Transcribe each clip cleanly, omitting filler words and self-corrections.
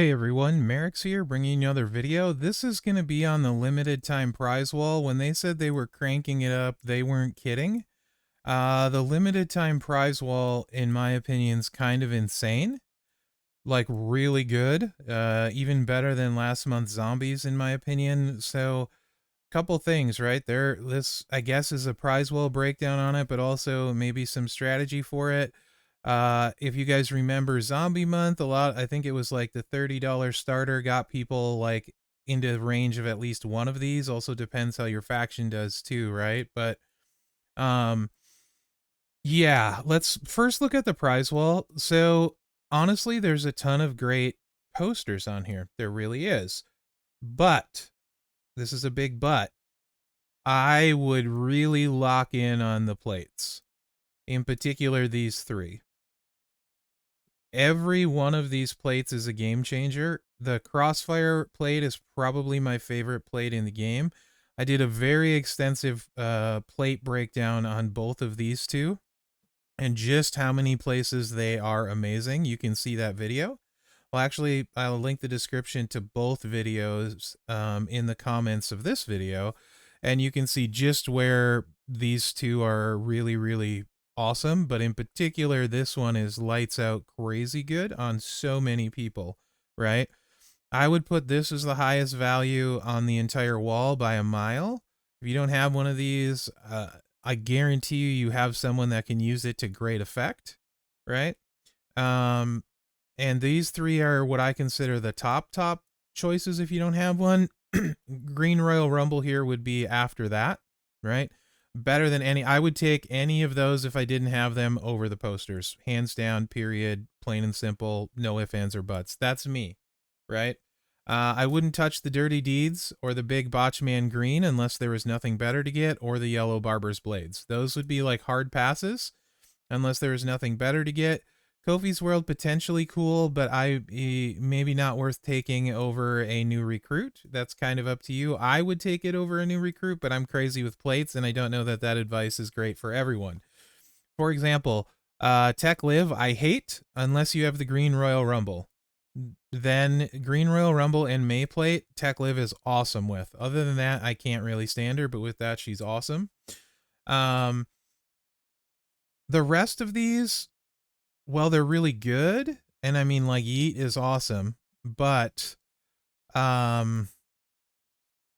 Hey everyone, Mherex here, bringing you another video. This is going to be on the limited time prize wall. When they said they were cranking it up, they weren't kidding. The limited time prize wall, in my opinion, is kind of insane. Like really good, even better than last month's zombies, in my opinion. So, couple things, right there. This, I guess, is a prize wall breakdown on it, but also maybe some strategy for it. If you guys remember Zombie Month, I think it was like the $30 starter got people like into range of at least one of these. Also depends how your faction does too, right? But um yeah, let's first look at the prize wall. So honestly, there's a ton of great posters on here. There really is. But this is a big but. I would really lock in on the plates. In particular, these three. Every one of these plates is a game changer. The Crossfire plate is probably my favorite plate in the game. I did a very extensive plate breakdown on both of these two and just how many places they are amazing. You can see that video. Well, actually, I'll link the description to both videos in the comments of this video, and you can see just where these two are really, really awesome. But in particular, this one is lights out crazy good on so many people, right? I would put this as the highest value on the entire wall by a mile. If you don't have one of these, I guarantee you have someone that can use it to great effect, right? Um, and these three are what I consider the top choices if you don't have one. Green Royal Rumble here would be after that, right? Better than any. I would take any of those if I didn't have them over the posters. Hands down, period, plain and simple, no ifs, ands, or buts. That's me, right? I wouldn't touch the Dirty Deeds or the Big Botchman Green unless there was nothing better to get, or the Yellow Barber's Blades. Those would be like hard passes unless there was nothing better to get. Kofi's World potentially cool, but maybe not worth taking over a new recruit. That's kind of up to you. I would take it over a new recruit, but I'm crazy with plates, and I don't know that that advice is great for everyone. For example, Tech Live, I hate unless you have the Green Royal Rumble. Then Green Royal Rumble and May Plate, Tech Live is awesome with. Other than that, I can't really stand her, but with that, she's awesome. Um, the rest of these, well, they're really good, and I mean, like, Yeet is awesome, but um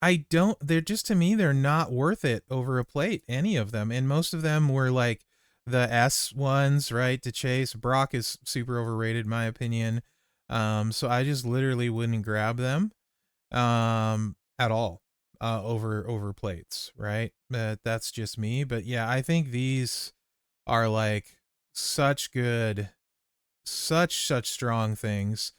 I don't they're just, to me, they're not worth it over a plate, any of them. And most of them were like the S ones, right? To chase. Brock is super overrated in my opinion. So I just literally wouldn't grab them at all over plates, right? That's just me. But yeah, I think these are like such good, such strong things.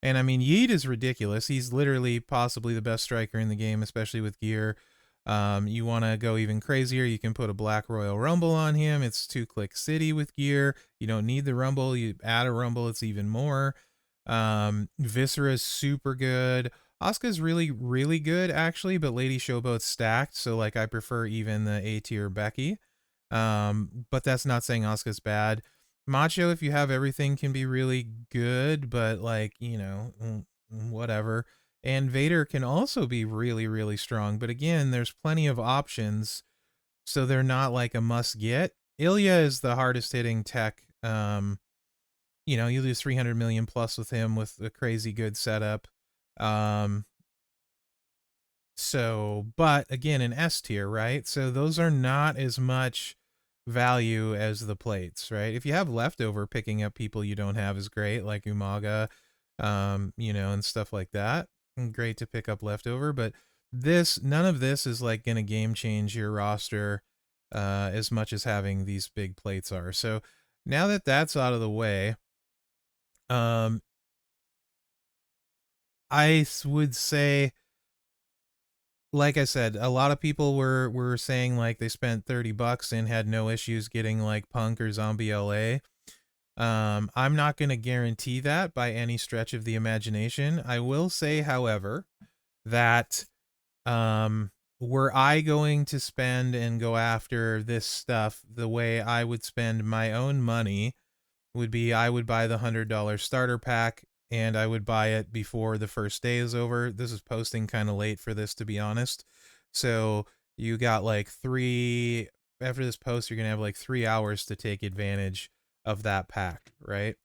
And I mean, Yeet is ridiculous. He's literally possibly the best striker in the game, especially with gear. You want to go even crazier, you can put a Black Royal Rumble on him. It's 2-click city with gear. You don't need the Rumble. You add a Rumble, it's even more. Viscera is super good. Asuka's really good, actually, but Lady Showboat's stacked, so like I prefer even the A tier Becky. But that's not saying Asuka's bad. Macho, if you have everything, can be really good, but like, whatever. And Vader can also be really strong, but again, there's plenty of options, so they're not like a must get. Ilya is the hardest hitting tech. You lose 300 million plus with him with a crazy good setup. Um, but again, an S tier, right? So those are not as much value as the plates, right? If you have leftover, picking up people you don't have is great, like Umaga, and stuff like that. Great to pick up leftover, but none of this is like gonna game change your roster as much as having these big plates are. So now that that's out of the way, um, I would say, like I said, a lot of people were saying like they spent $30 and had no issues getting like Punk or Zombie LA. I'm not going to guarantee that by any stretch of the imagination. I will say, however, that were I going to spend and go after this stuff, the way I would spend my own money would be I would buy the $100 starter pack and I would buy it before the first day is over. This is posting kind of late for this, to be honest. So you got like after this post, you're going to have like 3 hours to take advantage of that pack, right?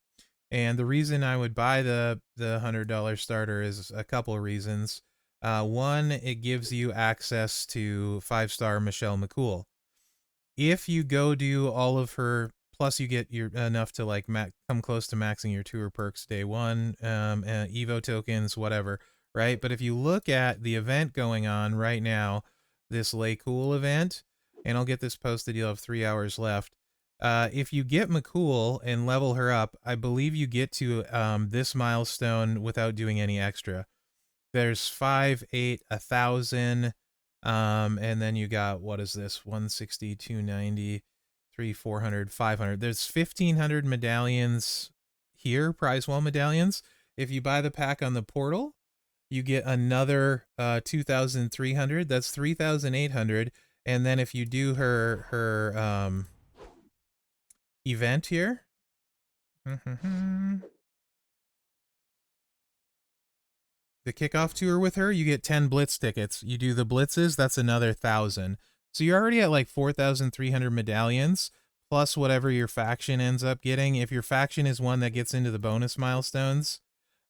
And the reason I would buy the $100 starter is a couple of reasons. One, it gives you access to 5-star Michelle McCool. If you go do all of her, plus you get your enough to like come close to maxing your tour perks day one, Evo tokens, whatever, right? But if you look at the event going on right now, this Lay Cool event, and I'll get this posted, you'll have 3 hours left. If you get McCool and level her up, I believe you get to this milestone without doing any extra. There's 5, 8, 1,000, and then you got, what is this? 160, 290, 3, 400, 500. There's 1,500 medallions here, Prizewall medallions. If you buy the pack on the portal, you get another 2,300. That's 3,800. And then if you do her event here, the kickoff tour with her, you get 10 blitz tickets. You do the blitzes, that's another 1,000. So you're already at like 4,300 medallions, plus whatever your faction ends up getting. If your faction is one that gets into the bonus milestones,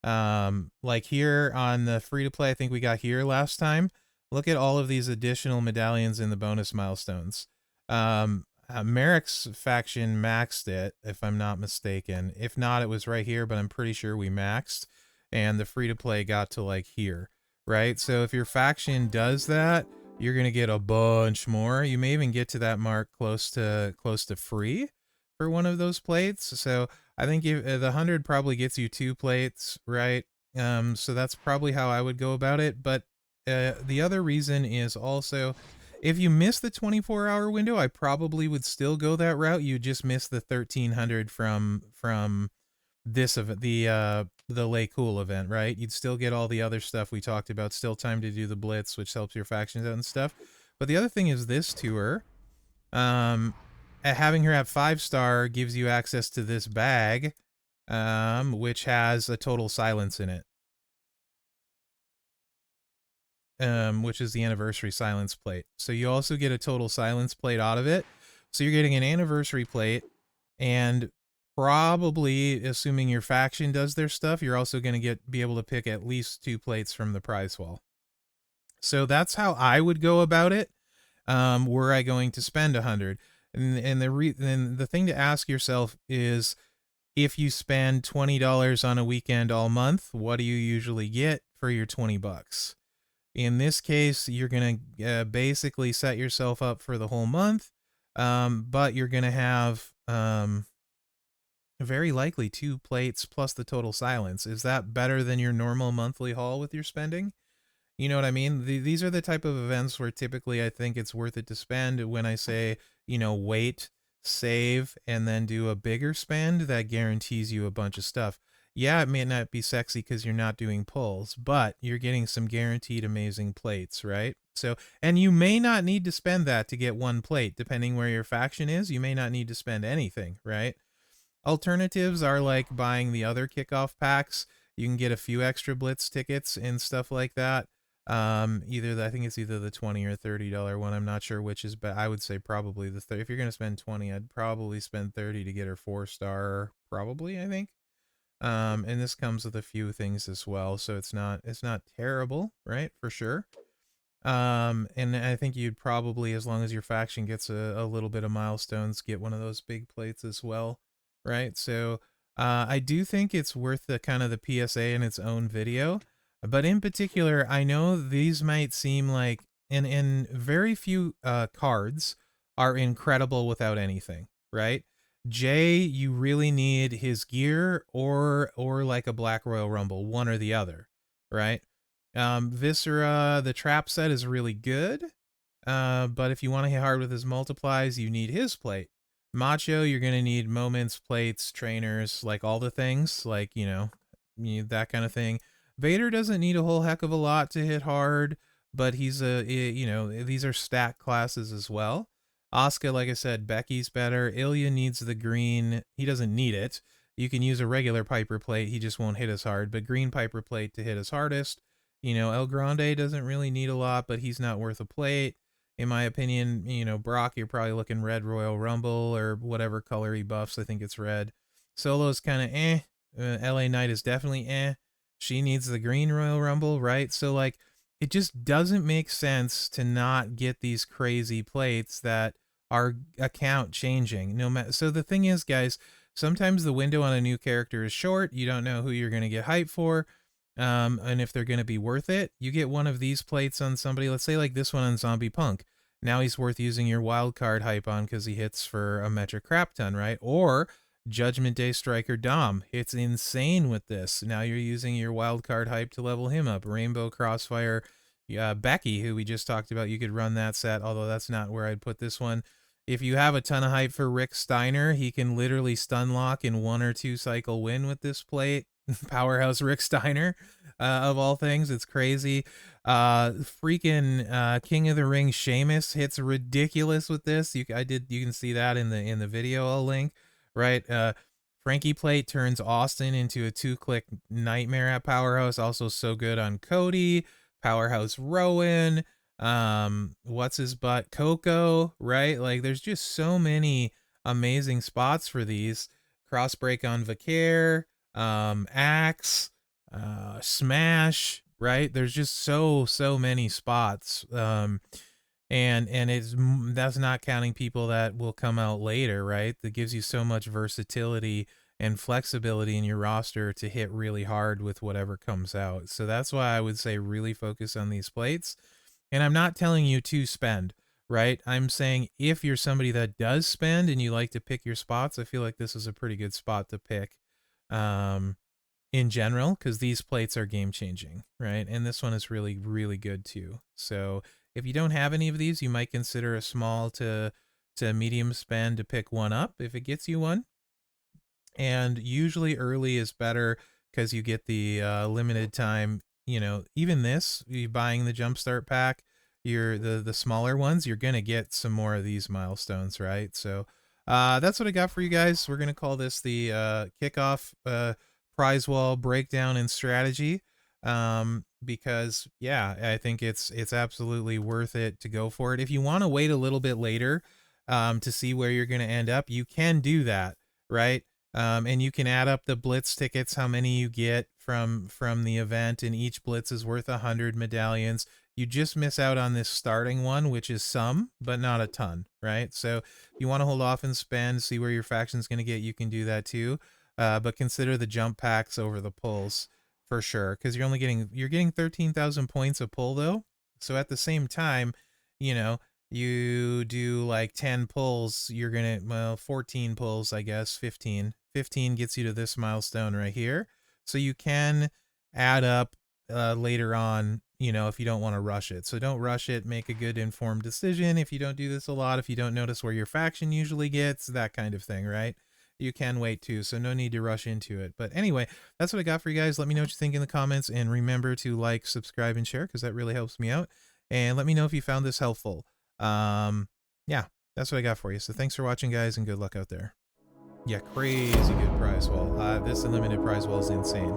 like here on the free-to-play, I think we got here last time. Look at all of these additional medallions in the bonus milestones. Mherex faction maxed it, if I'm not mistaken. If not, it was right here, but I'm pretty sure we maxed. And the free-to-play got to like here, right? So if your faction does that, you're going to get a bunch more. You may even get to that mark close to free for one of those plates. So I think the 100 probably gets you 2 plates, right? So that's probably how I would go about it. But the other reason is also, if you miss the 24-hour window, I probably would still go that route. You just miss the 1,300 from this event, the Lay Cool event, right? You'd still get all the other stuff we talked about, still time to do the blitz, which helps your factions out and stuff. But the other thing is this tour, having her at 5-star gives you access to this bag, which has a total silence in it, which is the anniversary silence plate. So you also get a total silence plate out of it. So you're getting an anniversary plate, and probably, assuming your faction does their stuff, you're also going to be able to pick at least 2 plates from the prize wall. So that's how I would go about it. Were I going to spend 100? And the thing to ask yourself is, if you spend $20 on a weekend all month, what do you usually get for your $20? In this case, you're going to basically set yourself up for the whole month, but you're going to have very likely 2 plates plus the total silence. Is that better than your normal monthly haul with your spending? You know what I mean? These are the type of events where typically I think it's worth it to spend. When I say, wait, save, and then do a bigger spend, that guarantees you a bunch of stuff. Yeah, it may not be sexy because you're not doing pulls, but you're getting some guaranteed amazing plates, right? So, and you may not need to spend that to get 1 plate, depending where your faction is. You may not need to spend anything, right? Alternatives are like buying the other kickoff packs. You can get a few extra blitz tickets and stuff like that. I think it's either the $20 or $30 one. I'm not sure which is, but I would say probably the 30. If you're going to spend 20, I'd probably spend 30 to get her 4-star, probably, I think. And this comes with a few things as well, so it's not terrible, right? For sure. And I think you'd probably, as long as your faction gets a little bit of milestones, get one of those big plates as well, right? So I do think it's worth the kind of the PSA in its own video. But in particular, I know these might seem like, and very few cards are incredible without anything, right? Jay, you really need his gear or like a Black Royal Rumble, one or the other, right? Viscera, the trap set is really good, but if you want to hit hard with his multiplies, you need his plate. Macho, you're going to need moments, plates, trainers, like all the things, like, you need that kind of thing. Vader doesn't need a whole heck of a lot to hit hard, but he's these are stat classes as well. Asuka, like I said, Becky's better. Ilya needs the green. He doesn't need it. You can use a regular Piper plate, he just won't hit as hard, but green Piper plate to hit as hardest. You know, El Grande doesn't really need a lot, but he's not worth a plate. In my opinion, you know, Brock, you're probably looking red Royal Rumble or whatever color he buffs. I think it's red. Solo's kind of eh. LA Knight is definitely eh. She needs the green Royal Rumble, right? So, like, it just doesn't make sense to not get these crazy plates that are account changing. No matter. So the thing is, guys, sometimes the window on a new character is short. You don't know who you're going to get hype for. And if they're going to be worth it. You get one of these plates on somebody, let's say like this one on Zombie Punk. Now he's worth using your wild card hype on because he hits for a metric crap ton, right? Or Judgment Day Striker Dom. It's insane with this. Now you're using your wild card hype to level him up. Rainbow Crossfire Becky, who we just talked about, you could run that set, although that's not where I'd put this one. If you have a ton of hype for Rick Steiner, he can literally stun lock in 1 or 2 cycle win with this plate. Powerhouse Rick Steiner, of all things. It's crazy. Freaking King of the Ring Sheamus hits ridiculous with this. You can see that in the video I'll link, right? Frankie plate turns Austin into a 2-click nightmare at Powerhouse. Also so good on Cody. Powerhouse Rowan. What's his butt? Coco, right? Like, there's just so many amazing spots for these. Crossbreak on Vicaire, Axe, Smash, right? There's just so many spots. And that's not counting people that will come out later, right? That gives you so much versatility and flexibility in your roster to hit really hard with whatever comes out. So that's why I would say really focus on these plates. And I'm not telling you to spend, right? I'm saying if you're somebody that does spend and you like to pick your spots, I feel like this is a pretty good spot to pick in general, because these plates are game changing, right? And this one is really, really good too. So if you don't have any of these, you might consider a small to medium spend to pick one up if it gets you one. And usually early is better because you get the limited time. You know, even this, you buying the Jumpstart pack, you're the smaller ones, you're gonna get some more of these milestones, right? So that's what I got for you guys. We're gonna call this the kickoff Prizewall breakdown and strategy, because yeah, I think it's absolutely worth it to go for it. If you want to wait a little bit later to see where you're gonna end up, you can do that, right? And you can add up the blitz tickets, how many you get from the event, and each blitz is worth 100 medallions. You just miss out on this starting one, which is some, but not a ton, right? So if you want to hold off and spend, see where your faction's going to get, you can do that too. But consider the jump packs over the pulls for sure, because you're getting 13,000 points a pull though. So at the same time, you know, you do like 10 pulls, you're gonna, well, 14 pulls, I guess, 15 gets you to this milestone right here. So you can add up later on, you know, if you don't want to rush it. So don't rush it, make a good informed decision. If you don't do this a lot, if you don't notice where your faction usually gets, that kind of thing, right? You can wait too, so no need to rush into it. But anyway, that's what I got for you guys. Let me know what you think in the comments, and remember to like, subscribe, and share, because that really helps me out. And let me know if you found this helpful. Yeah, that's what I got for you. So thanks for watching, guys, and good luck out there. Yeah, crazy good prize wall. This unlimited prize wall is insane.